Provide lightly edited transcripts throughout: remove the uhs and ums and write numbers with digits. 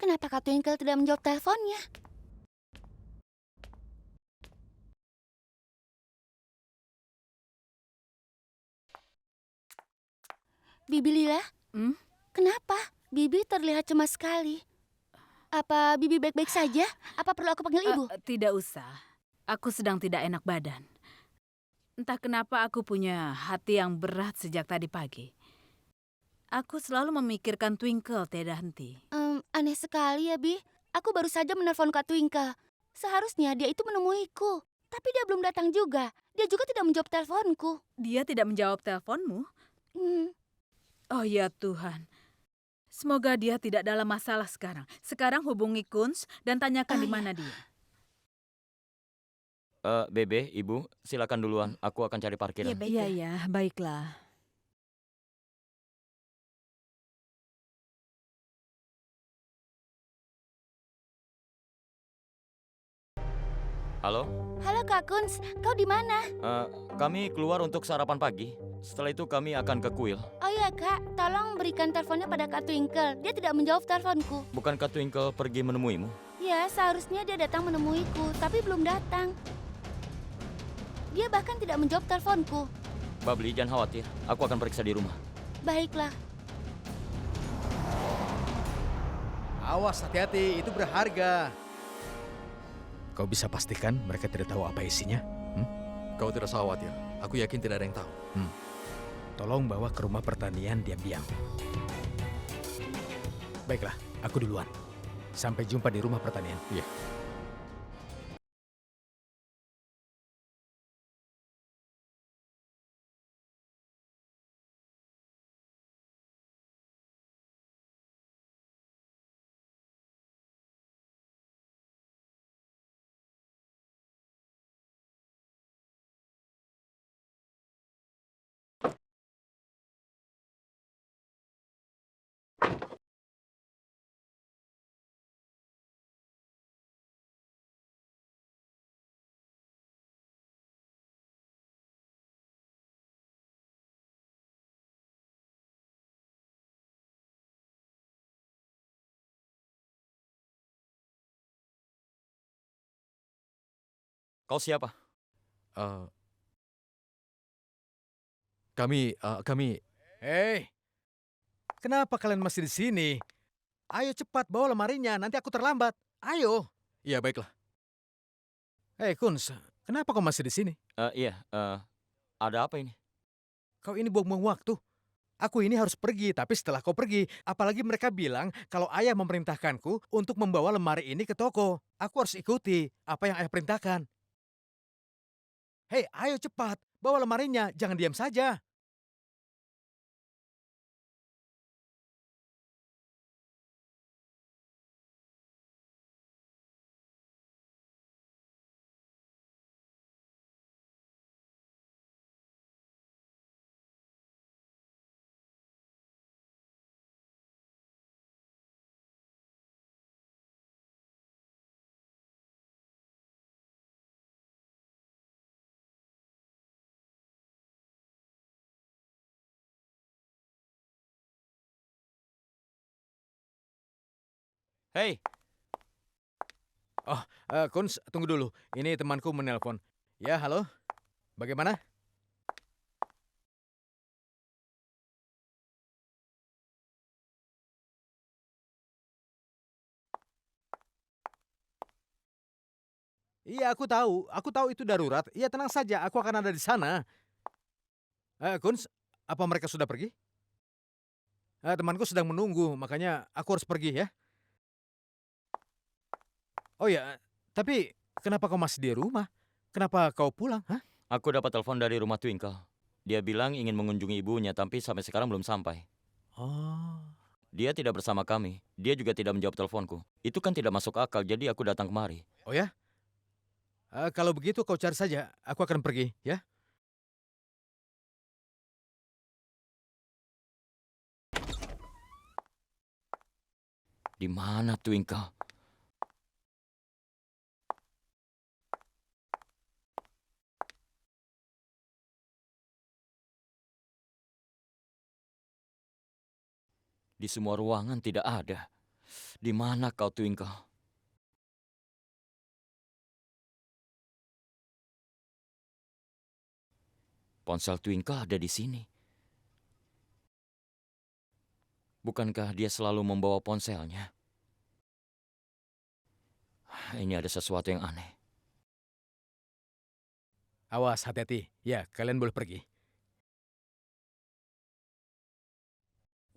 Kenapa Kak Twinkle tidak menjawab teleponnya? Bibi Lila, Hmm? kenapa? Bibi terlihat cemas sekali. Apa Bibi baik-baik saja? Apa perlu aku panggil ibu? Tidak usah. Aku sedang tidak enak badan. Entah kenapa aku punya hati yang berat sejak tadi pagi. Aku selalu memikirkan Twinkle tiada henti. Aneh sekali ya, Bi. Aku baru saja menelpon Kak Twinkle. Seharusnya dia itu menemuiku. Tapi dia belum datang juga. Dia juga tidak menjawab teleponku. Dia tidak menjawab teleponmu? Hmm, Oh ya Tuhan. Semoga dia tidak dalam masalah sekarang. Sekarang hubungi Kunz dan tanyakan di ya. mana dia. Bebe, Ibu, silakan duluan. Aku akan cari parkiran. Iya, iya, baiklah. Halo, Halo Kak Kunz, kau di mana? kami keluar untuk sarapan pagi. Setelah itu kami akan ke kuil. Oh iya Kak, tolong berikan teleponnya pada Kak Twinkle. Dia tidak menjawab teleponku. Bukankah Twinkle pergi menemuimu? Ya, seharusnya dia datang menemuiku, tapi belum datang. Dia bahkan tidak menjawab teleponku. Babli, jangan khawatir. Aku akan periksa di rumah. Baiklah. Awas, hati-hati, itu berharga. Kau bisa pastikan mereka tidak tahu apa isinya? Kau tidak usah khawatir. Aku yakin tidak ada yang tahu. Tolong bawa ke rumah pertanian diam-diam. Baiklah, aku duluan. Sampai jumpa di rumah pertanian. Iya. Kau siapa? Eh, kami. Hei, kenapa kalian masih di sini? Ayo cepat bawa lemarinya, nanti aku terlambat. Ayo. Iya, baiklah. Hei Kunz, kenapa kau masih di sini? Iya, ada apa ini? Kau ini buang-buang waktu. Aku ini harus pergi, tapi setelah kau pergi, apalagi mereka bilang kalau ayah memerintahkanku untuk membawa lemari ini ke toko. Aku harus ikuti apa yang ayah perintahkan. Hei, ayo cepat, bawa lemarinya, jangan diam saja. Hei, Kunz, tunggu dulu. Ini temanku menelpon. Ya, halo? Bagaimana? Iya, aku tahu. Aku tahu itu darurat. Iya, tenang saja. Aku akan ada di sana. Kunz, apa mereka sudah pergi? Temanku sedang menunggu, makanya aku harus pergi ya. Oh ya, tapi kenapa kau masih di rumah? Kenapa kau pulang? Hah? aku dapat telepon dari rumah Twinkle. Dia bilang ingin mengunjungi ibunya, tapi sampai sekarang belum sampai. Oh. Dia tidak bersama kami. Dia juga tidak menjawab teleponku. Itu kan tidak masuk akal, jadi aku datang kemari. Oh ya? Kalau begitu kau cari saja. Aku akan pergi, ya. Di mana Twinkle? Di semua ruangan tidak ada. Di mana kau, Twinkle? Ponsel Twinkle ada di sini. Bukankah dia selalu membawa ponselnya? Ini ada sesuatu yang aneh. Awas, hati-hati. Ya, kalian boleh pergi.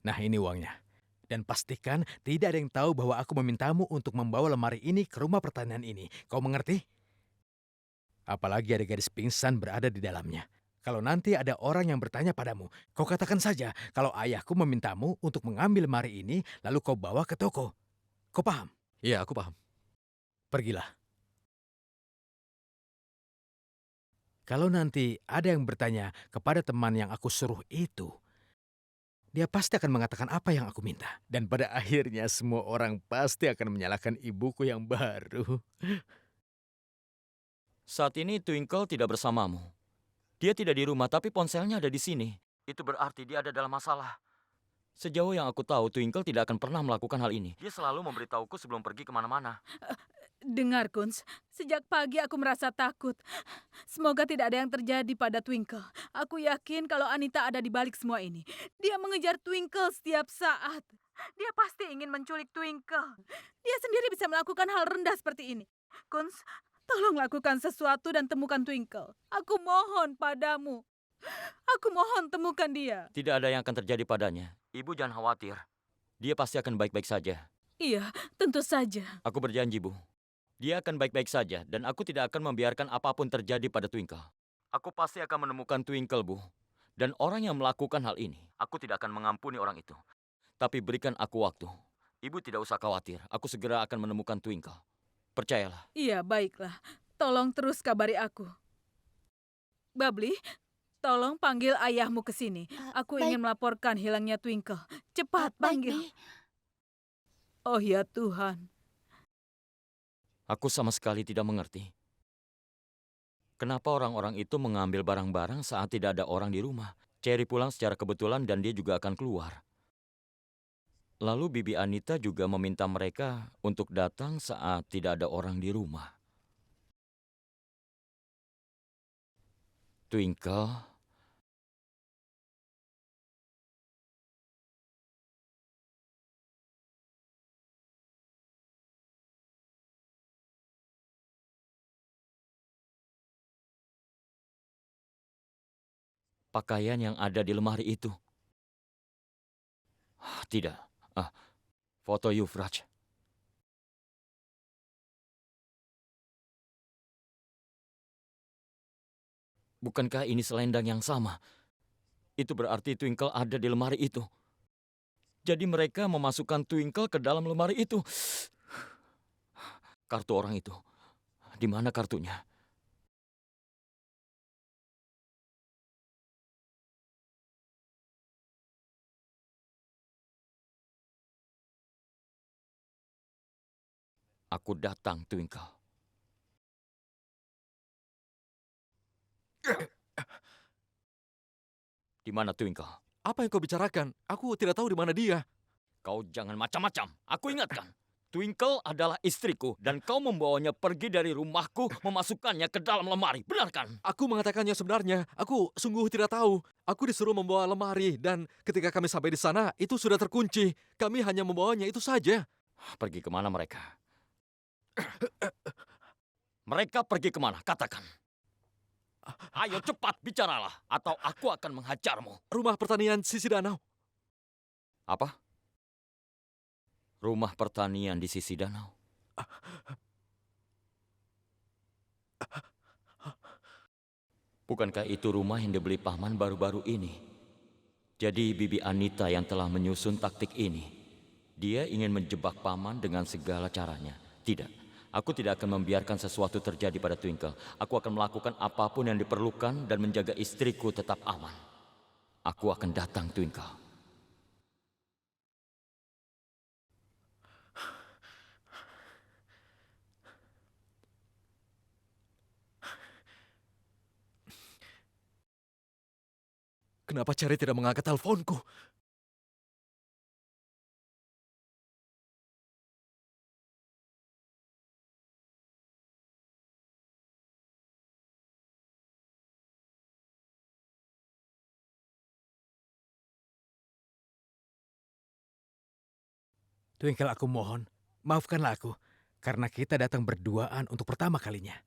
Nah, ini uangnya. Dan pastikan tidak ada yang tahu bahwa aku memintamu untuk membawa lemari ini ke rumah pertanian ini. Kau mengerti? Apalagi ada gadis pingsan berada di dalamnya. Kalau nanti ada orang yang bertanya padamu, kau katakan saja kalau ayahku memintamu untuk mengambil lemari ini, lalu kau bawa ke toko. Kau paham? Iya, aku paham. Pergilah. Kalau nanti ada yang bertanya kepada teman yang aku suruh itu, dia pasti akan mengatakan apa yang aku minta. Dan pada akhirnya semua orang pasti akan menyalahkan ibuku yang baru. Saat ini Twinkle tidak bersamamu. Dia tidak di rumah, tapi ponselnya ada di sini. Itu berarti dia ada dalam masalah. Sejauh yang aku tahu, Twinkle tidak akan pernah melakukan hal ini. Dia selalu memberitahuku sebelum pergi kemana-mana. Dengar, Kunz. Sejak pagi aku merasa takut. Semoga tidak ada yang terjadi pada Twinkle. Aku yakin kalau Anita ada di balik semua ini. Dia mengejar Twinkle setiap saat. Dia pasti ingin menculik Twinkle. Dia sendiri bisa melakukan hal rendah seperti ini. Kunz, tolong lakukan sesuatu dan temukan Twinkle. Aku mohon padamu. Aku mohon temukan dia. Tidak ada yang akan terjadi padanya. Ibu jangan khawatir. Dia pasti akan baik-baik saja. Iya, tentu saja. Aku berjanji, Bu. Dia akan baik-baik saja dan aku tidak akan membiarkan apapun terjadi pada Twinkle. Aku pasti akan menemukan Twinkle, Bu. Dan orang yang melakukan hal ini, aku tidak akan mengampuni orang itu. Tapi berikan aku waktu. Ibu tidak usah khawatir, aku segera akan menemukan Twinkle. Percayalah. Iya, baiklah. Tolong terus kabari aku. Babli, tolong panggil ayahmu ke sini. Aku baik. ingin melaporkan hilangnya Twinkle. Cepat Baik, panggil. Bi. Oh ya Tuhan. Aku sama sekali tidak mengerti. Kenapa orang-orang itu mengambil barang-barang saat tidak ada orang di rumah? Cherry pulang secara kebetulan dan dia juga akan keluar. Lalu Bibi Anita juga meminta mereka untuk datang saat tidak ada orang di rumah. Twinkle, pakaian yang ada di lemari itu. Tidak. Foto Yuvraj. Bukankah ini selendang yang sama? Itu berarti Twinkle ada di lemari itu. Jadi mereka memasukkan Twinkle ke dalam lemari itu. Kartu orang itu. Di mana kartunya? Aku datang, Twinkle. Di mana Twinkle? Apa yang kau bicarakan? Aku tidak tahu di mana dia. Kau jangan macam-macam. Aku ingatkan. Twinkle adalah istriku dan kau membawanya pergi dari rumahku memasukkannya ke dalam lemari. Benar kan? Aku mengatakannya sebenarnya. Aku sungguh tidak tahu. Aku disuruh membawa lemari dan ketika kami sampai di sana itu sudah terkunci. Kami hanya membawanya itu saja. Pergi kemana mereka? Mereka pergi kemana? Katakan. Ayo cepat bicaralah atau aku akan menghajarmu. Rumah pertanian sisi danau. Apa? Rumah pertanian di sisi danau. Bukankah itu rumah yang dibeli paman baru-baru ini? Jadi Bibi Anita yang telah menyusun taktik ini. Dia ingin menjebak paman dengan segala caranya. Tidak. Aku tidak akan membiarkan sesuatu terjadi pada Twinkle. Aku akan melakukan apapun yang diperlukan dan menjaga istriku tetap aman. Aku akan datang, Twinkle. Kenapa Cherry tidak mengangkat teleponku? Twinkle, aku mohon, maafkanlah aku. Karena kita datang berduaan untuk pertama kalinya.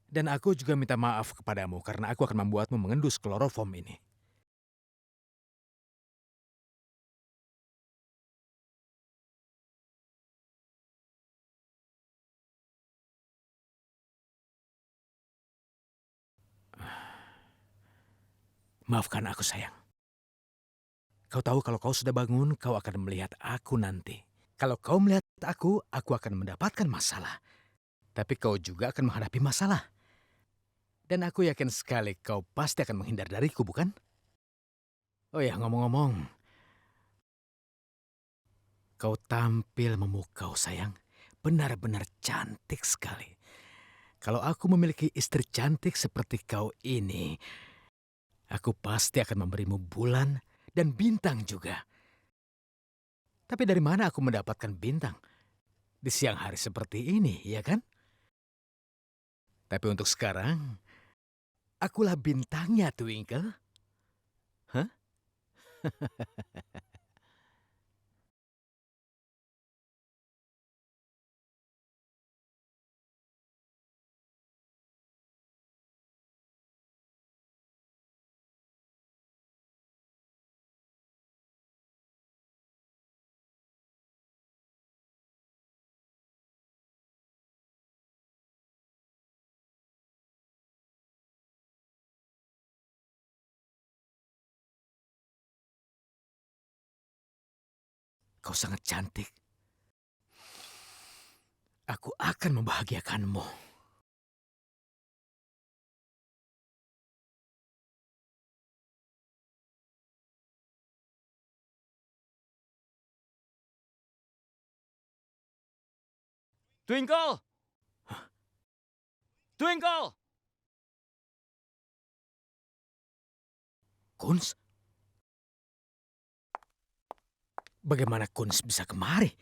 Dan aku juga minta maaf kepadamu karena aku akan membuatmu mengendus kloroform ini. Maafkan aku, sayang. Kau tahu kalau kau sudah bangun, kau akan melihat aku nanti. Kalau kau melihat aku akan mendapatkan masalah. Tapi kau juga akan menghadapi masalah. Dan aku yakin sekali kau pasti akan menghindar dariku, bukan? Oh ya, ngomong-ngomong. Kau tampil memukau, sayang. Benar-benar cantik sekali. Kalau aku memiliki istri cantik seperti kau ini, aku pasti akan memberimu bulan dan bintang juga. Tapi dari mana aku mendapatkan bintang? Di siang hari seperti ini, ya kan? Tapi untuk sekarang, akulah bintangnya, Twinkle. Hah? Kau sangat cantik. Aku akan membahagiakanmu. Twinkle! Twinkle! Kunz? Bagaimana Kunz bisa kemari?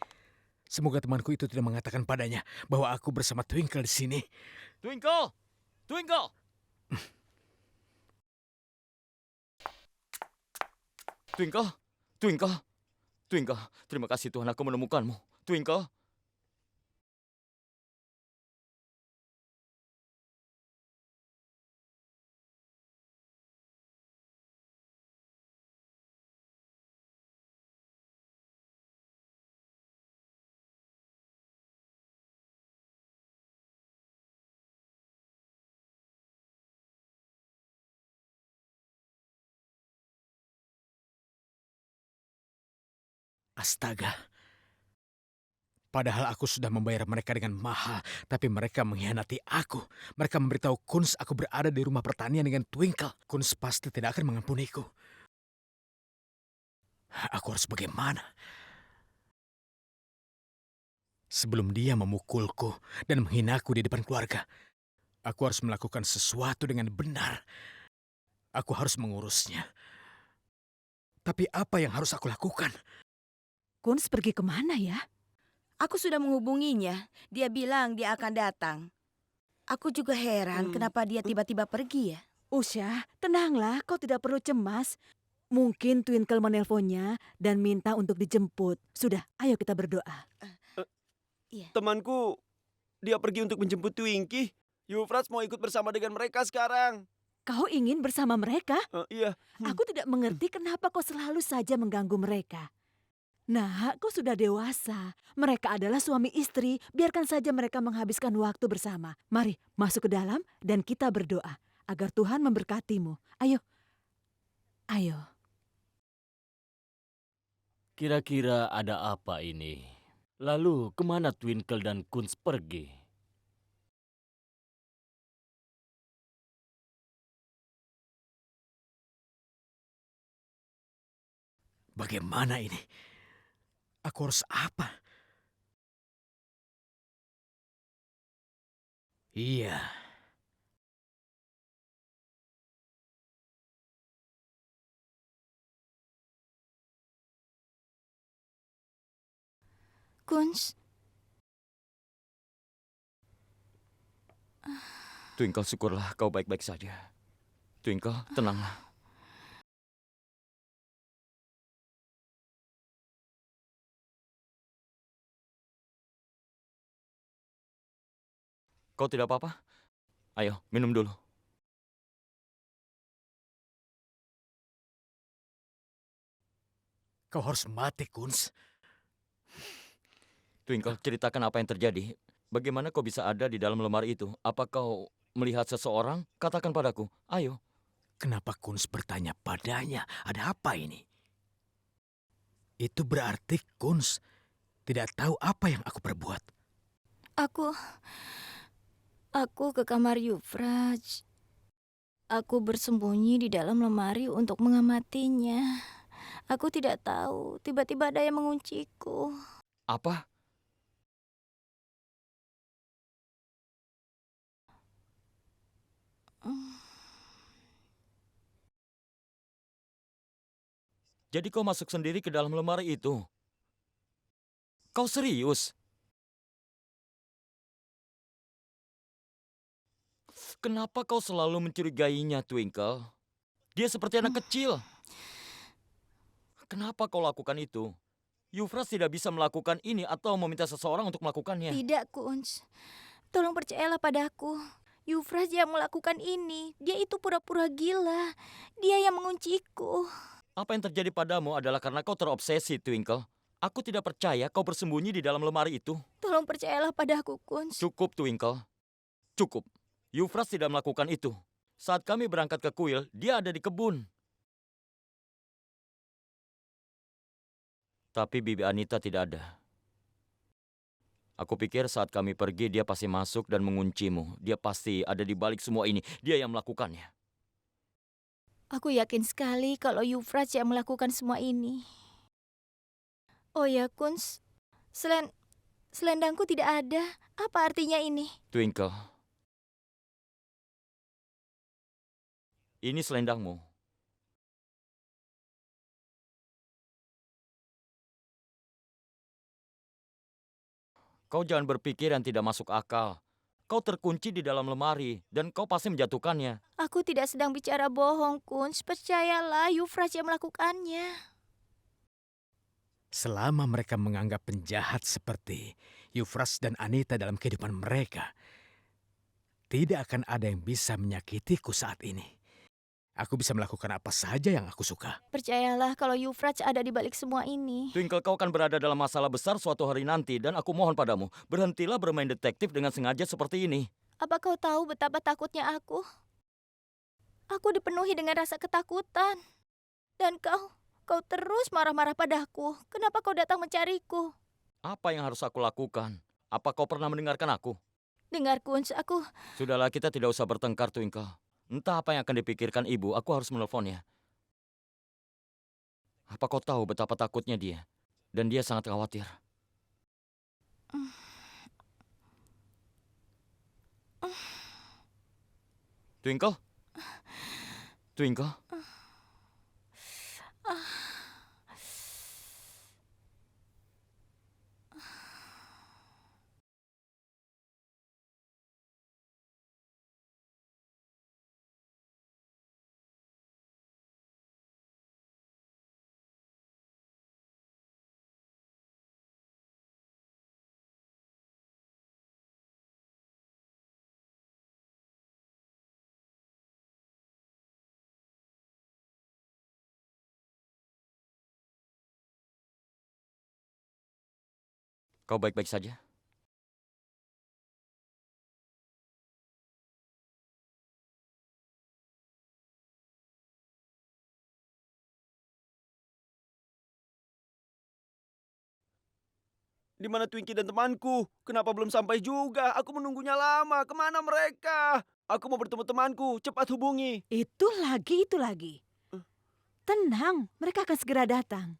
Semoga temanku itu tidak mengatakan padanya bahwa aku bersama Twinkle di sini. Twinkle! Twinkle! Twinkle! Twinkle! Twinkle, terima kasih Tuhan aku menemukanmu. Twinkle! Astaga. Padahal aku sudah membayar mereka dengan mahal, tapi mereka mengkhianati aku. Mereka memberitahu Kunz aku berada di rumah pertanian dengan Twinkle. Kunz pasti tidak akan mengampuniku. Aku harus bagaimana? Sebelum dia memukulku dan menghinaku di depan keluarga, aku harus melakukan sesuatu dengan benar. Aku harus mengurusnya. Tapi apa yang harus aku lakukan? Kunz pergi kemana ya? Aku sudah menghubunginya. Dia bilang dia akan datang. Aku juga heran kenapa dia tiba-tiba pergi ya. Usha, tenanglah, kau tidak perlu cemas. Mungkin Twinkle menelponnya dan minta untuk dijemput. Sudah, ayo kita berdoa. Temanku, dia pergi untuk menjemput Twinkie. Yufrats mau ikut bersama dengan mereka sekarang. Kau ingin bersama mereka? Iya. Aku tidak mengerti kenapa kau selalu saja mengganggu mereka. Nah, kau sudah dewasa. Mereka adalah suami istri. Biarkan saja mereka menghabiskan waktu bersama. Mari, masuk ke dalam dan kita berdoa agar Tuhan memberkatimu. Ayo. Ayo. Kira-kira ada apa ini? Lalu kemana Twinkle dan Kunz pergi? Bagaimana ini? Aku harus apa? Iya. Kunz, Twinkle, syukurlah kau baik-baik saja. Twinkle, tenanglah. Kau tidak apa-apa? Ayo, minum dulu. Kau harus mati, Kunz. Twinkle, ceritakan apa yang terjadi. Bagaimana kau bisa ada di dalam lemari itu? Apa kau melihat seseorang? Katakan padaku. Ayo. Kenapa Kunz bertanya padanya? Ada apa ini? Itu berarti Kunz tidak tahu apa yang aku perbuat. Aku ke kamar Yufraj. Aku bersembunyi di dalam lemari untuk mengamatinya. Aku tidak tahu, tiba-tiba ada yang mengunciku. Apa? Jadi kau masuk sendiri ke dalam lemari itu? Kau serius? Kenapa kau selalu mencurigainya, Twinkle? Dia seperti anak kecil. Kenapa kau lakukan itu? Yufras tidak bisa melakukan ini atau meminta seseorang untuk melakukannya. Tidak, Kunz. Tolong percayalah padaku. Yufraj yang melakukan ini. Dia itu pura-pura gila. Dia yang mengunciku. Apa yang terjadi padamu adalah karena kau terobsesi, Twinkle. Aku tidak percaya kau bersembunyi di dalam lemari itu. Tolong percayalah padaku, Kunz. Cukup, Twinkle. Cukup. Yufras tidak melakukan itu. Saat kami berangkat ke kuil, dia ada di kebun. Tapi Bibi Anita tidak ada. Aku pikir saat kami pergi, dia pasti masuk dan menguncimu. Dia pasti ada di balik semua ini. Dia yang melakukannya. Aku yakin sekali kalau Yufraj yang melakukan semua ini. Oh ya, Kunz. Selendangku tidak ada. Apa artinya ini? Twinkle. Ini selendangmu. Kau jangan berpikir yang tidak masuk akal. Kau terkunci di dalam lemari dan kau pasti menjatuhkannya. Aku tidak sedang bicara bohong, Kunz. Percayalah, Yufraj yang melakukannya. Selama mereka menganggap penjahat seperti Yufras dan Anita dalam kehidupan mereka, tidak akan ada yang bisa menyakitiku saat ini. Aku bisa melakukan apa saja yang aku suka. Percayalah kalau Yufraj ada di balik semua ini. Twinkle, kau akan berada dalam masalah besar suatu hari nanti dan aku mohon padamu, berhentilah bermain detektif dengan sengaja seperti ini. Apa kau tahu betapa takutnya aku? Aku dipenuhi dengan rasa ketakutan. Dan kau terus marah-marah padaku. Kenapa kau datang mencariku? Apa yang harus aku lakukan? Apa kau pernah mendengarkan aku? Dengar, Kunz, aku... Sudahlah, kita tidak usah bertengkar, Twinkle. Entah apa yang akan dipikirkan ibu, aku harus menelponnya. Apa kau tahu betapa takutnya dia? Dan dia sangat khawatir. Twinkle? Twinkle? Kau baik-baik saja? Di mana Twinkie dan temanku? Kenapa belum sampai juga? Aku menunggunya lama. Kemana mereka? Aku mau bertemu temanku. Cepat hubungi. Itu lagi. Tenang, mereka akan segera datang.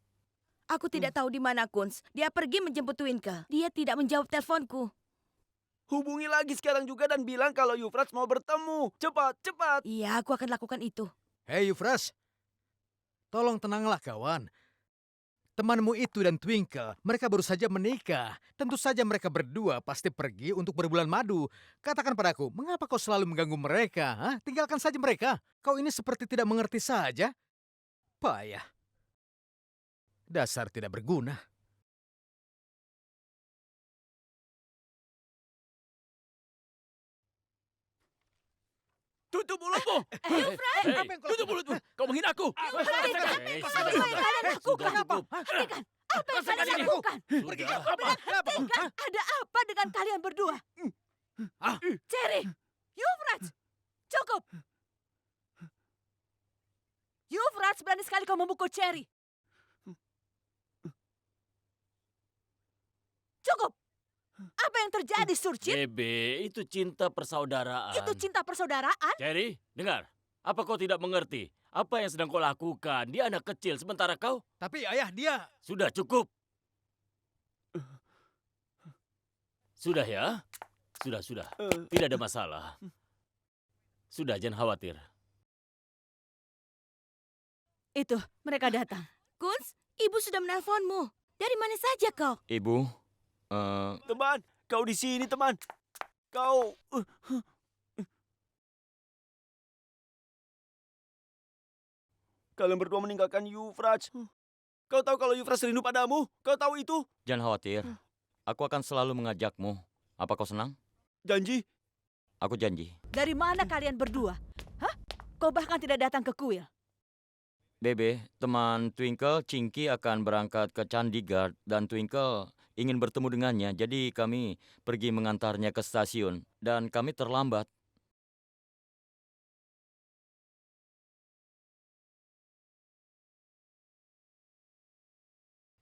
Aku tidak tahu di mana Kunz. Dia pergi menjemput Twinkle. Dia tidak menjawab teleponku. Hubungi lagi sekarang juga dan bilang kalau Yufrats mau bertemu. Cepat, cepat. Iya, aku akan lakukan itu. Hei Yufras, tolong tenanglah kawan. Temanmu itu dan Twinkle, mereka baru saja menikah. Tentu saja mereka berdua pasti pergi untuk berbulan madu. Katakan padaku, mengapa kau selalu mengganggu mereka? Hah? Tinggalkan saja mereka. Kau ini seperti tidak mengerti saja. Payah. Dasar tidak berguna. Tutup mulutmu! apa yang kau Tutup mulutmu! Kau menghina aku! Apa yang kalian lakukan? Hentikan! Apa yang kalian lakukan? Sudah. Hentikan! Ada apa dengan kalian berdua? Cherry! Yufraj! Cukup! Yufraj, berani sekali kau memukul Cherry. Cukup! Apa yang terjadi, Surjit? Bebe, itu cinta persaudaraan. Itu cinta persaudaraan? Cherry, dengar. Apa kau tidak mengerti? Apa yang sedang kau lakukan? Dia anak kecil, sementara kau... Tapi ayah, dia... Sudah cukup. Sudah ya? Sudah. Tidak ada masalah. Sudah, jangan khawatir. Itu, mereka datang. Kunz, ibu sudah menelponmu. Dari mana saja kau? Ibu, Teman, kau di sini teman. Kau... Kalian berdua meninggalkan Yufraj. Kau tahu kalau Yufraj rindu padamu? Kau tahu itu? jangan khawatir. Aku akan selalu mengajakmu. Apa kau senang? Janji. Aku janji. Dari mana kalian berdua? Hah? Kau bahkan tidak datang ke kuil. Bebe, teman Twinkle, Chinky akan berangkat ke Chandigarh dan Twinkle ingin bertemu dengannya. Jadi kami pergi mengantarnya ke stasiun dan kami terlambat.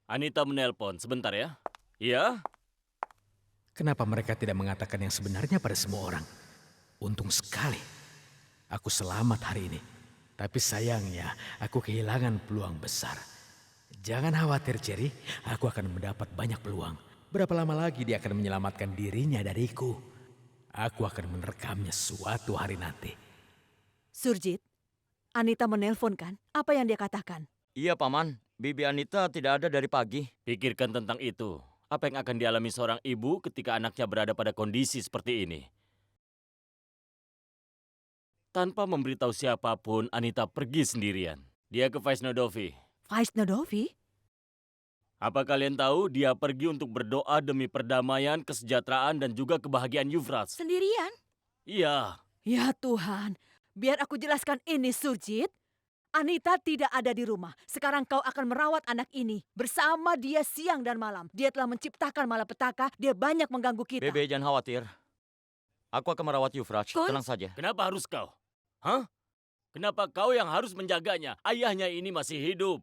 Anita menelpon, sebentar ya. Iya? Kenapa mereka tidak mengatakan yang sebenarnya pada semua orang? Untung sekali. Aku selamat hari ini. Tapi sayangnya, aku kehilangan peluang besar. Jangan khawatir, Cherry. Aku akan mendapat banyak peluang. Berapa lama lagi dia akan menyelamatkan dirinya dariku? Aku akan menerekamnya suatu hari nanti. Surjit, Anita menelpon kan? Apa yang dia katakan? Iya, Paman. Bibi Anita tidak ada dari pagi. Pikirkan tentang itu. Apa yang akan dialami seorang ibu ketika anaknya berada pada kondisi seperti ini? Tanpa memberitahu siapapun, Anita pergi sendirian. Dia ke Vaisnodovi. Vaisnodovi? Apa kalian tahu dia pergi untuk berdoa demi perdamaian, kesejahteraan, dan juga kebahagiaan Yufraj? Sendirian? Iya, Ya Tuhan, biar aku jelaskan ini, Surjit. Anita tidak ada di rumah. Sekarang kau akan merawat anak ini. Bersama dia siang dan malam. Dia telah menciptakan malapetaka. Dia banyak mengganggu kita. Bebe, jangan khawatir. Aku akan merawat Yufraj. Kunz? Tenang saja. kenapa harus kau? Hah? Kenapa kau yang harus menjaganya? Ayahnya ini masih hidup.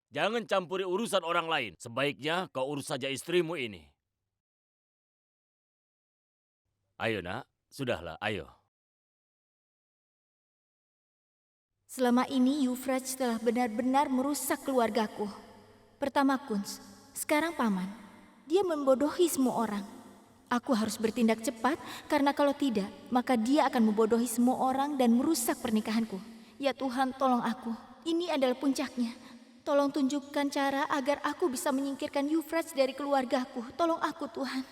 Jangan campuri urusan orang lain. Sebaiknya kau urus saja istrimu ini. Ayo nak, sudahlah, ayo. Selama ini Yufraj telah benar-benar merusak keluargaku. Pertama Kunz, sekarang Paman. Dia membodohi semua orang. Aku harus bertindak cepat karena kalau tidak, maka dia akan membodohi semua orang dan merusak pernikahanku. Ya Tuhan, tolong aku. Ini adalah puncaknya. Tolong tunjukkan cara agar aku bisa menyingkirkan Yufraj dari keluargaku. Tolong aku, Tuhan.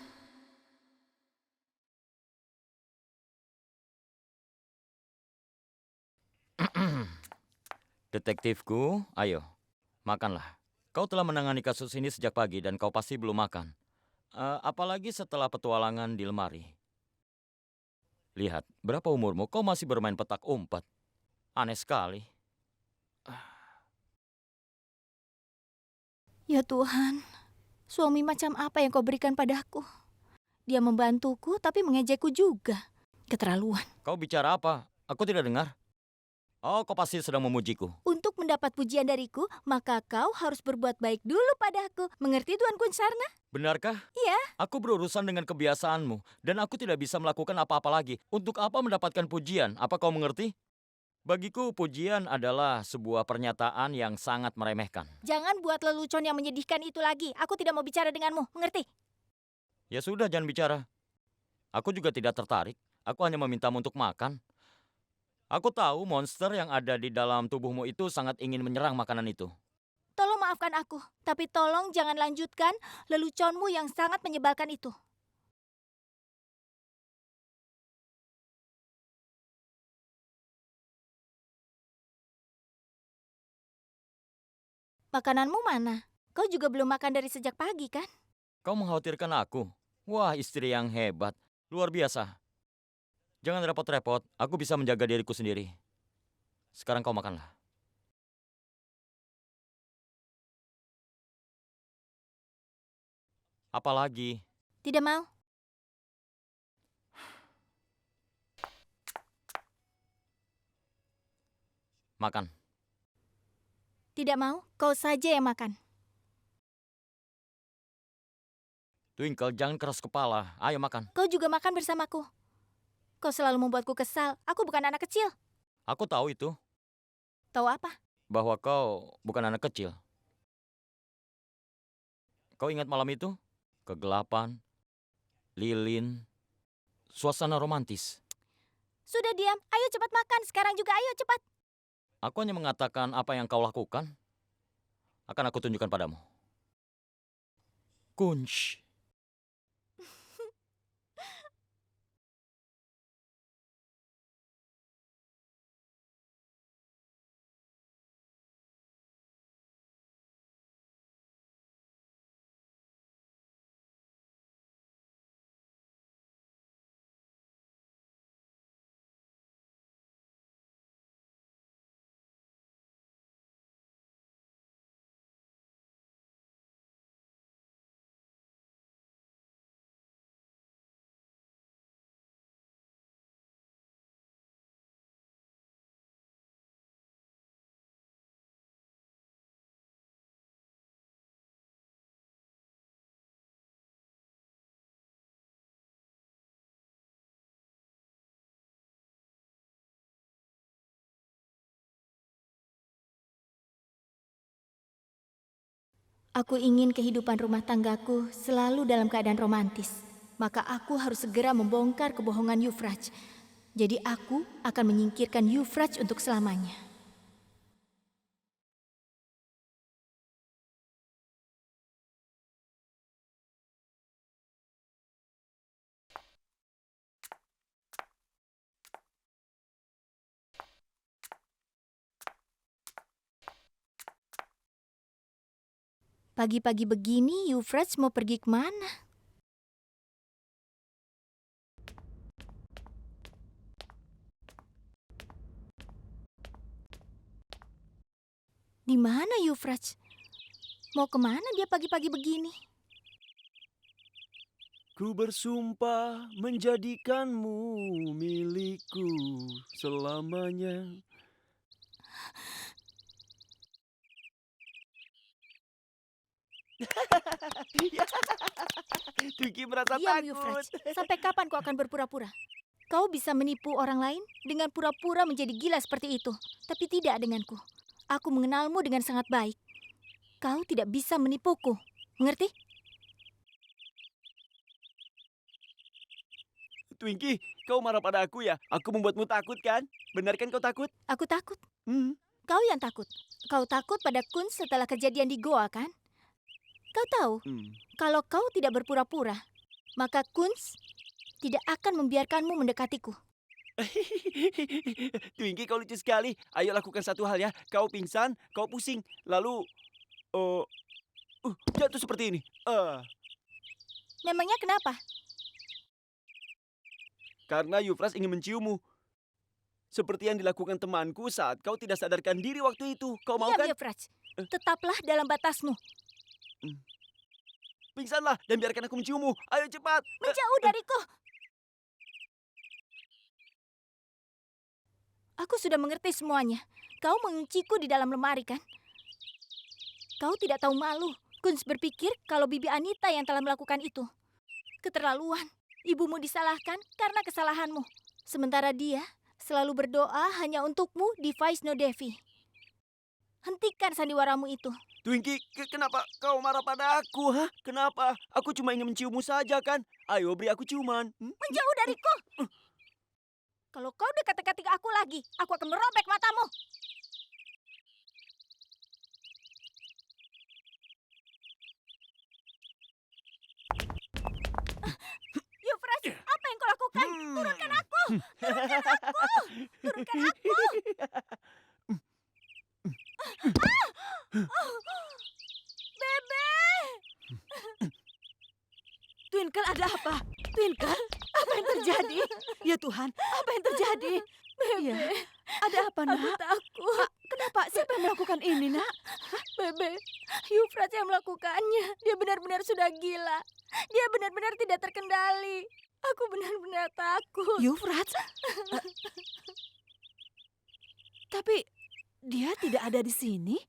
Detektifku, ayo, makanlah. Kau telah menangani kasus ini sejak pagi dan kau pasti belum makan. Apalagi setelah petualangan di lemari. Lihat, berapa umurmu? Kau masih bermain petak umpet. Aneh sekali. Ya Tuhan, suami macam apa yang kau berikan padaku? Dia membantuku tapi mengejekku juga. Keterlaluan. Kau bicara apa? Aku tidak dengar. Oh, kau pasti sedang memujiku. Untuk mendapat pujian dariku, maka kau harus berbuat baik dulu padaku. Mengerti Tuan Kunsarna? Benarkah? Iya. Aku berurusan dengan kebiasaanmu dan aku tidak bisa melakukan apa-apa lagi. Untuk apa mendapatkan pujian? Apa kau mengerti? Bagiku pujian adalah sebuah pernyataan yang sangat meremehkan. Jangan buat lelucon yang menyedihkan itu lagi. Aku tidak mau bicara denganmu, mengerti? Ya sudah, jangan bicara. Aku juga tidak tertarik. Aku hanya memintamu untuk makan. Aku tahu monster yang ada di dalam tubuhmu itu sangat ingin menyerang makanan itu. Tolong maafkan aku, tapi tolong jangan lanjutkan leluconmu yang sangat menyebalkan itu. Makananmu mana? Kau juga belum makan dari sejak pagi, kan? Kau mengkhawatirkan aku? Wah, istri yang hebat. Luar biasa. Jangan repot-repot, aku bisa menjaga diriku sendiri. Sekarang kau makanlah. Apa lagi? Tidak mau. Makan. Tidak mau, kau saja yang makan. Twinkle, jangan keras kepala. Ayo makan. Kau juga makan bersamaku. Kau selalu membuatku kesal. Aku bukan anak kecil. Aku tahu itu, Tahu apa? bahwa kau bukan anak kecil. Kau ingat malam itu? Kegelapan, lilin, suasana romantis. Sudah diam. Ayo cepat makan. Sekarang juga ayo cepat. Aku hanya mengatakan apa yang kau lakukan. Akan aku tunjukkan padamu. Kunsh. Aku ingin kehidupan rumah tanggaku selalu dalam keadaan romantis. Maka aku harus segera membongkar kebohongan Yufraj. Jadi aku akan menyingkirkan Yufraj untuk selamanya. Pagi-pagi begini Yufraj mau pergi kemana? Di mana Yufraj? Mau kemana dia pagi-pagi begini? Ku bersumpah menjadikanmu milikku selamanya. Twinkie merasa Diam takut. Yufraj, sampai kapan kau akan berpura-pura? Kau bisa menipu orang lain dengan pura-pura menjadi gila seperti itu. Tapi tidak denganku. Aku mengenalmu dengan sangat baik. Kau tidak bisa menipuku. Mengerti? Twinkie, kau marah pada aku ya? Aku membuatmu takut kan? Benar kan kau takut? Aku takut. Hmm. Kau yang takut. Kau takut pada Kun setelah kejadian di goa kan? Kau tahu, kalau kau tidak berpura-pura, maka Kunz tidak akan membiarkanmu mendekatiku. Twinkie, kau lucu sekali. Ayo lakukan satu hal ya. Kau pingsan, kau pusing, lalu jatuh seperti ini. Memangnya kenapa? Karena Yufras ingin menciummu. Seperti yang dilakukan temanku saat kau tidak sadarkan diri waktu itu. Kau mau kan? Diam, Yufraj. Tetaplah dalam batasmu. Pingsanlah dan biarkan aku menciummu. Ayo cepat. Menjauh dariku. Aku sudah mengerti semuanya. Kau mengunciku di dalam lemari kan? Kau tidak tahu malu. Kunz berpikir kalau Bibi Anita yang telah melakukan itu. Keterlaluan. Ibumu disalahkan karena kesalahanmu. Sementara dia selalu berdoa hanya untukmu di Vaishno Devi. Hentikan sandiwaramu itu. Twinkie, kenapa kau marah pada aku? Hah? Kenapa? Aku cuma ingin menciummu saja kan? Ayo beri aku ciuman. Menjauh dariku. Kalau kau dekat-dekati aku lagi, aku akan merobek matamu. Yufraj, apa yang kau lakukan? Turunkan aku! Turunkan aku! Turunkan aku! Bebe! Twinkle, ada apa? Twinkle, apa yang terjadi? Ya Tuhan, yang terjadi? Iya, ada apa, Aku Nak? takut. Kenapa? Siapa yang melakukan ini, Nak? Bebe, Yufrat yang melakukannya. Dia benar-benar sudah gila. Dia benar-benar tidak terkendali. Aku benar-benar takut. Yufrat? Tapi dia tidak ada di sini.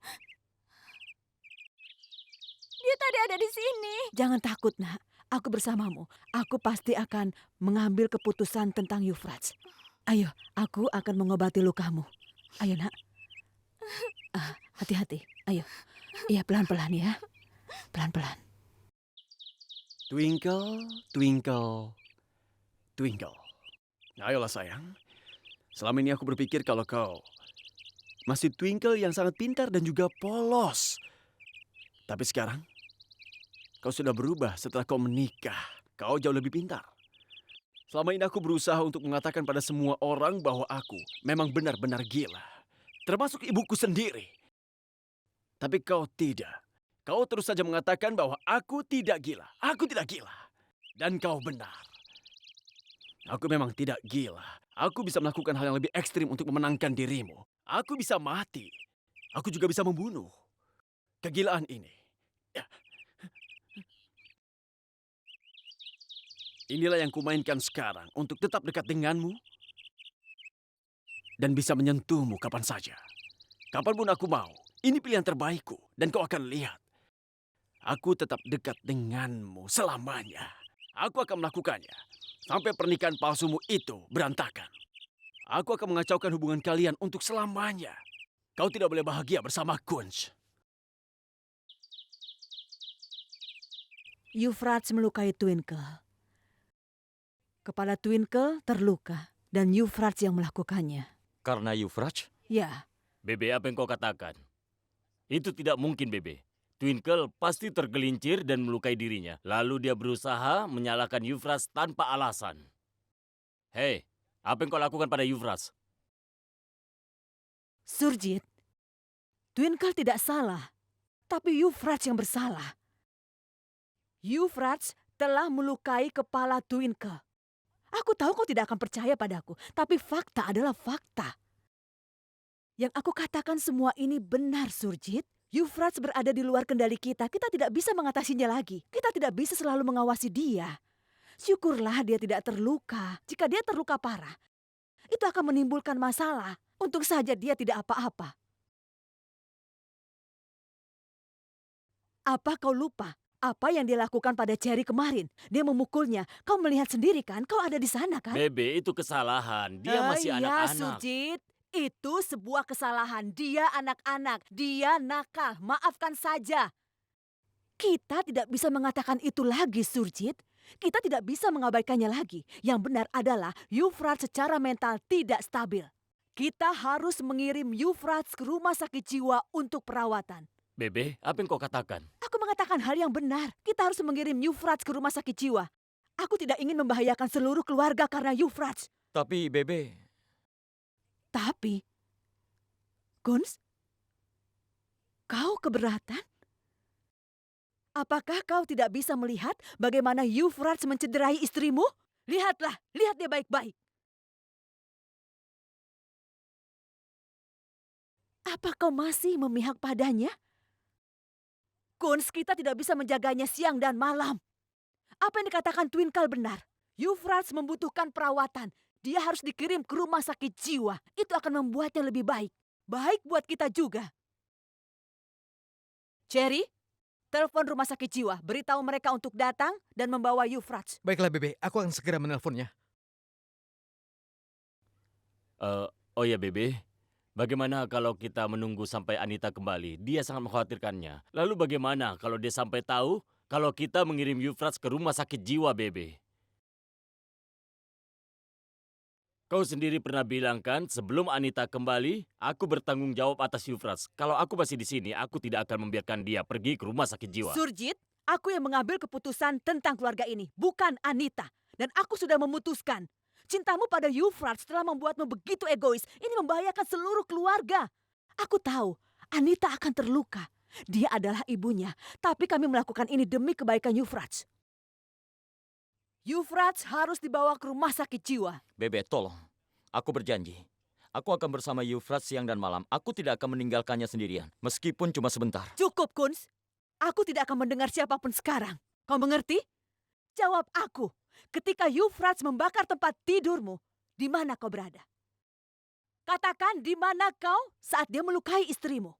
Dia tadi ada di sini. Jangan takut, Nak. Aku bersamamu. Aku pasti akan mengambil keputusan tentang Yufrat. Ayo, aku akan mengobati lukamu. Ayo, Nak. Hati-hati. Ayo. Iya, pelan-pelan ya. Pelan-pelan. Twinkle, twinkle, twinkle. Ayolah sayang. Selama ini aku berpikir kalau kau masih Twinkle yang sangat pintar dan juga polos. Tapi sekarang, kau sudah berubah setelah kau menikah. Kau jauh lebih pintar. Selama ini aku berusaha untuk mengatakan pada semua orang bahwa aku memang benar-benar gila. Termasuk ibuku sendiri. Tapi kau tidak. Kau terus saja mengatakan bahwa aku tidak gila. Aku tidak gila. Dan kau benar. Aku memang tidak gila. Aku bisa melakukan hal yang lebih ekstrim untuk memenangkan dirimu. Aku bisa mati. Aku juga bisa membunuh. Kegilaan ini. Ya. Inilah yang kumainkan sekarang untuk tetap dekat denganmu dan bisa menyentuhmu kapan saja. Kapanpun aku mau. Ini pilihan terbaikku dan kau akan lihat. Aku tetap dekat denganmu selamanya. Aku akan melakukannya sampai pernikahan palsumu itu berantakan. Aku akan mengacaukan hubungan kalian untuk selamanya. Kau tidak boleh bahagia bersama Kunz. Yufrat melukai Twinkle. Kepala Twinkle terluka dan Yufrat yang melakukannya. Karena Yufrat? Ya, Bebe, apa yang kau katakan? Itu tidak mungkin, Bebe. Twinkle pasti tergelincir dan melukai dirinya. Lalu dia berusaha menyalahkan Yufras tanpa alasan. Hei, apa yang kau lakukan pada Yufras? Surjit, Twinkle tidak salah, tapi Yufrat yang bersalah. Yufrat telah melukai kepala Twinkle. Aku tahu kau tidak akan percaya padaku, tapi fakta adalah fakta. Yang aku katakan semua ini benar, Surjit. Yufrat berada di luar kendali kita. Kita tidak bisa mengatasinya lagi. Kita tidak bisa selalu mengawasi dia. Syukurlah dia tidak terluka. Jika dia terluka parah, itu akan menimbulkan masalah. Untung saja dia tidak apa-apa. Apa kau lupa? Apa yang dia lakukan pada Cherry kemarin? Dia memukulnya. Kau melihat sendiri kan? Kau ada di sana kan? Bebe, itu kesalahan. Dia masih Iya, anak-anak. Surjit. Itu sebuah kesalahan. Dia anak-anak. Dia nakal. Maafkan saja. Kita tidak bisa mengatakan itu lagi, Surjit. Kita tidak bisa mengabaikannya lagi. Yang benar adalah Yufrat secara mental tidak stabil. Kita harus mengirim Yufrat ke rumah sakit jiwa untuk perawatan. Bebe, apa yang kau katakan? Aku mengatakan hal yang benar. Kita harus mengirim Yufrat ke rumah sakit jiwa. Aku tidak ingin membahayakan seluruh keluarga karena Yufrat. Tapi Bebe... Tapi, Kunz, kau keberatan? Apakah kau tidak bisa melihat bagaimana Yufrat mencederai istrimu? Lihatlah, lihat dia baik-baik. Apa kau masih memihak padanya? Kunz, kita tidak bisa menjaganya siang dan malam. Apa yang dikatakan Twinkle benar. Yufrat membutuhkan perawatan. Dia harus dikirim ke rumah sakit jiwa. Itu akan membuatnya lebih baik. Baik buat kita juga. Cherry, telepon rumah sakit jiwa. Beritahu mereka untuk datang dan membawa Yufrat. Baiklah Bebe, aku akan segera menelponnya. Oh ya, Bebe. Bagaimana kalau kita menunggu sampai Anita kembali? Dia sangat mengkhawatirkannya. Lalu bagaimana kalau dia sampai tahu kalau kita mengirim Yufrat ke rumah sakit jiwa, Bebe? Kau sendiri pernah bilang kan, sebelum Anita kembali, aku bertanggung jawab atas Yufras. Kalau aku masih di sini, aku tidak akan membiarkan dia pergi ke rumah sakit jiwa. Surjit, aku yang mengambil keputusan tentang keluarga ini, bukan Anita. Dan aku sudah memutuskan. Cintamu pada Yufrat telah membuatmu begitu egois. Ini membahayakan seluruh keluarga. Aku tahu, Anita akan terluka. Dia adalah ibunya. Tapi kami melakukan ini demi kebaikan Yufrat. Yufrat harus dibawa ke rumah sakit jiwa. Bebe, tolong. Aku berjanji. Aku akan bersama Euphrates siang dan malam. Aku tidak akan meninggalkannya sendirian, meskipun cuma sebentar. Cukup, Kunz. Aku tidak akan mendengar siapapun sekarang. Kau mengerti? Jawab aku. Ketika Euphrates membakar tempat tidurmu, di mana kau berada? Katakan di mana kau saat dia melukai istrimu.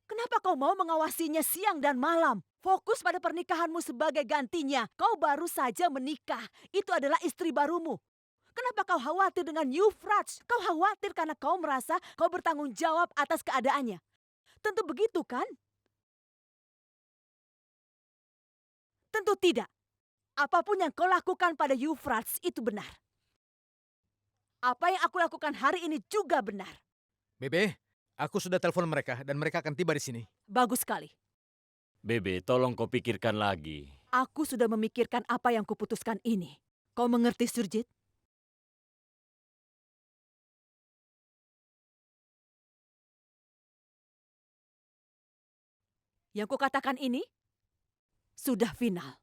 Kenapa kau mau mengawasinya siang dan malam? Fokus pada pernikahanmu sebagai gantinya. Kau baru saja menikah. Itu adalah istri barumu. Kenapa kau khawatir dengan Euphrates? Kau khawatir karena kau merasa kau bertanggung jawab atas keadaannya. Tentu begitu kan? Tentu tidak. Apapun yang kau lakukan pada Euphrates itu benar. Apa yang aku lakukan hari ini juga benar. Bebe, aku sudah telepon mereka dan mereka akan tiba di sini. Bagus sekali. Bebe, tolong kau pikirkan lagi. Aku sudah memikirkan apa yang kuputuskan ini. Kau mengerti, Surjit? Yang kukatakan ini sudah final.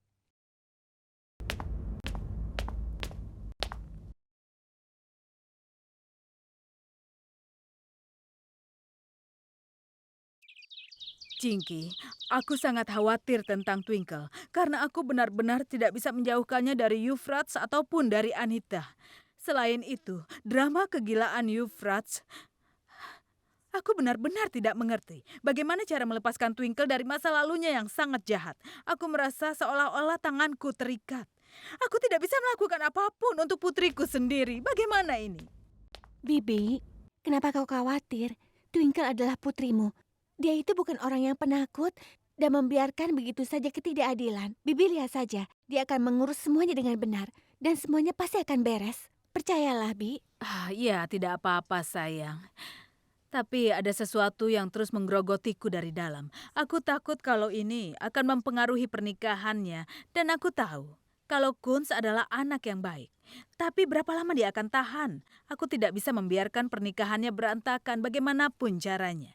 Cinky, aku sangat khawatir tentang Twinkle karena aku benar-benar tidak bisa menjauhkannya dari Euphrates ataupun dari Anita. Selain itu, drama kegilaan Euphrates, aku benar-benar tidak mengerti bagaimana cara melepaskan Twinkle dari masa lalunya yang sangat jahat. Aku merasa seolah-olah tanganku terikat. Aku tidak bisa melakukan apapun untuk putriku sendiri. Bagaimana ini? Bibi, kenapa kau khawatir? Twinkle adalah putrimu. Dia itu bukan orang yang penakut dan membiarkan begitu saja ketidakadilan. Bibi lihat saja, dia akan mengurus semuanya dengan benar. Dan semuanya pasti akan beres. Percayalah, Bi. Ya, tidak apa-apa sayang. Tapi ada sesuatu yang terus menggerogotiku dari dalam. Aku takut kalau ini akan mempengaruhi pernikahannya. Dan aku tahu kalau Kunz adalah anak yang baik. Tapi berapa lama dia akan tahan? Aku tidak bisa membiarkan pernikahannya berantakan bagaimanapun caranya.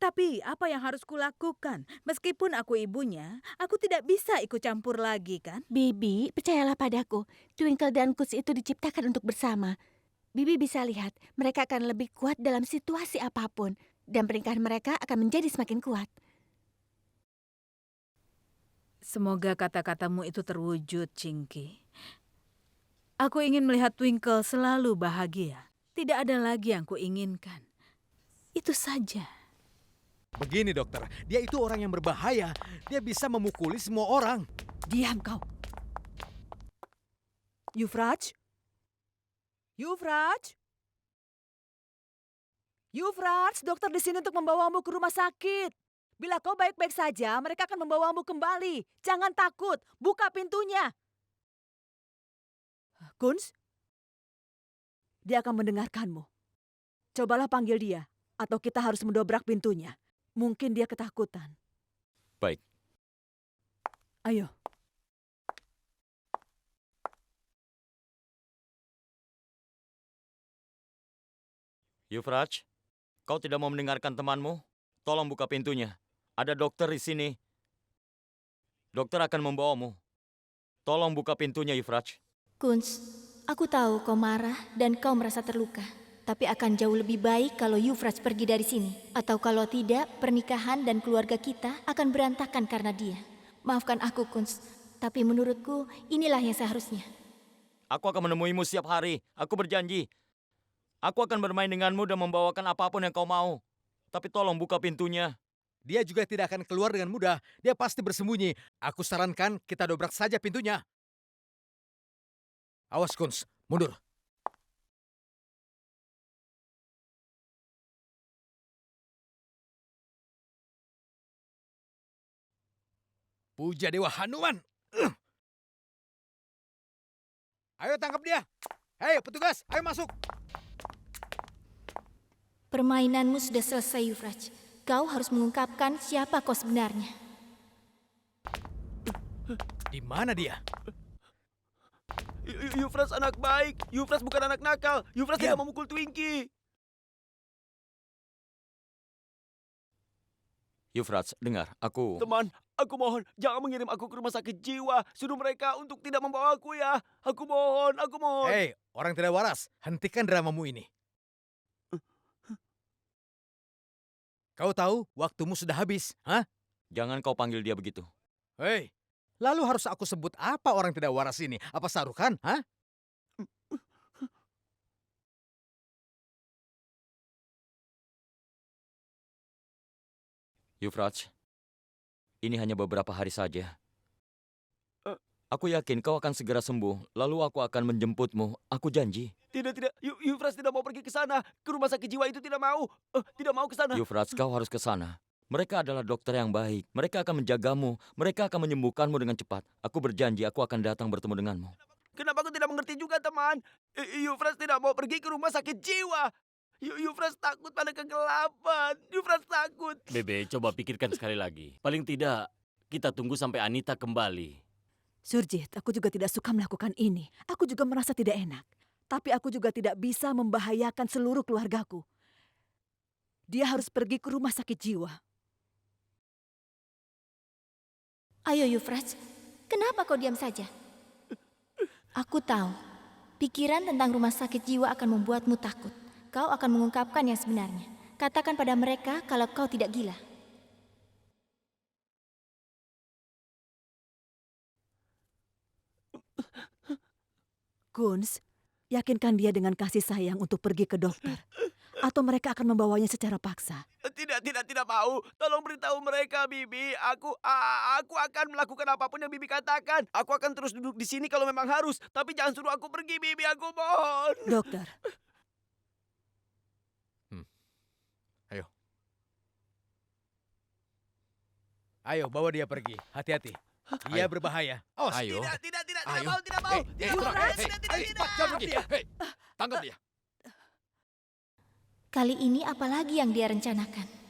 Tapi apa yang harus kulakukan? Meskipun aku ibunya, aku tidak bisa ikut campur lagi kan? Bibi, percayalah padaku. Twinkle dan Kunz itu diciptakan untuk bersama. Bibi bisa lihat, mereka akan lebih kuat dalam situasi apapun. Dan pernikahan mereka akan menjadi semakin kuat. Semoga kata-katamu itu terwujud, Cinky. Aku ingin melihat Twinkle selalu bahagia. Tidak ada lagi yang kuinginkan. Itu saja. Begini dokter, dia itu orang yang berbahaya. Dia bisa memukuli semua orang. Diam kau. Euphrates? Euphrates? Euphrates, dokter di sini untuk membawamu ke rumah sakit. Bila kau baik-baik saja, mereka akan membawamu kembali. Jangan takut, buka pintunya. Kunz? Dia akan mendengarkanmu. Cobalah panggil dia, atau kita harus mendobrak pintunya. Mungkin dia ketakutan. Baik. Ayo. Euphrates, kau tidak mau mendengarkan temanmu? Tolong buka pintunya. Ada dokter di sini. Dokter akan membawamu. Tolong buka pintunya, Euphrates. Kunz, aku tahu kau marah dan kau merasa terluka. Tapi akan jauh lebih baik kalau Euphrates pergi dari sini. Atau kalau tidak, pernikahan dan keluarga kita akan berantakan karena dia. Maafkan aku, Kunz. Tapi menurutku, inilah yang seharusnya. Aku akan menemuimu setiap hari. Aku berjanji. Aku akan bermain denganmu dan membawakan apapun yang kau mau. Tapi tolong buka pintunya. Dia juga tidak akan keluar dengan mudah. Dia pasti bersembunyi. Aku sarankan kita dobrak saja pintunya. Awas Kunz, mundur. Puja Dewa Hanuman. Ayo tangkap dia. Hei petugas, ayo masuk. Permainanmu sudah selesai, Euphrates. Kau harus mengungkapkan siapa kau sebenarnya. Di mana dia? Euphrates anak baik. Euphrates bukan anak nakal. Euphrates Diam. tidak memukul Twinkie. Yufrats, dengar, aku... Teman, aku mohon, jangan mengirim aku ke rumah sakit jiwa. Suruh mereka untuk tidak membawa aku ya. Aku mohon, aku mohon. Hei, orang tidak waras, hentikan dramamu ini. Kau tahu waktumu sudah habis, hah? Jangan kau panggil dia begitu. Hei, lalu harus aku sebut apa orang tidak waras ini? Apa Sarukan, hah? Yufrats, ini hanya beberapa hari saja. Eh. Aku yakin kau akan segera sembuh, lalu aku akan menjemputmu. Aku janji. Tidak. Yufras tidak mau pergi ke sana. Ke rumah sakit jiwa itu tidak mau. Tidak mau ke sana. Yufrats, kau harus ke sana. Mereka adalah dokter yang baik. Mereka akan menjagamu. Mereka akan menyembuhkanmu dengan cepat. Aku berjanji aku akan datang bertemu denganmu. Kenapa aku tidak mengerti juga, teman? Yufras tidak mau pergi ke rumah sakit jiwa. Yufras takut pada kegelapan. Yufras takut. Bebe, coba pikirkan sekali lagi. Paling tidak, kita tunggu sampai Anita kembali. Surjit, aku juga tidak suka melakukan ini. Aku juga merasa tidak enak. Tapi aku juga tidak bisa membahayakan seluruh keluargaku. Dia harus pergi ke rumah sakit jiwa. Ayo Yufrats, kenapa kau diam saja? Aku tahu, pikiran tentang rumah sakit jiwa akan membuatmu takut. Kau akan mengungkapkan yang sebenarnya. Katakan pada mereka kalau kau tidak gila. Kunz, yakinkan dia dengan kasih sayang untuk pergi ke dokter. Atau mereka akan membawanya secara paksa. Tidak mau. Tolong beritahu mereka, Bibi. Aku akan melakukan apapun yang Bibi katakan. Aku akan terus duduk di sini kalau memang harus. Tapi jangan suruh aku pergi, Bibi. Aku mohon. Dokter, Ayo, bawa dia pergi. Hati-hati. Dia berbahaya. Awas. Ayo. Tidak Ayo. mau. Tidak mau. Jangan pergi. Hei, tangkap dia. Kali ini apalagi yang dia rencanakan?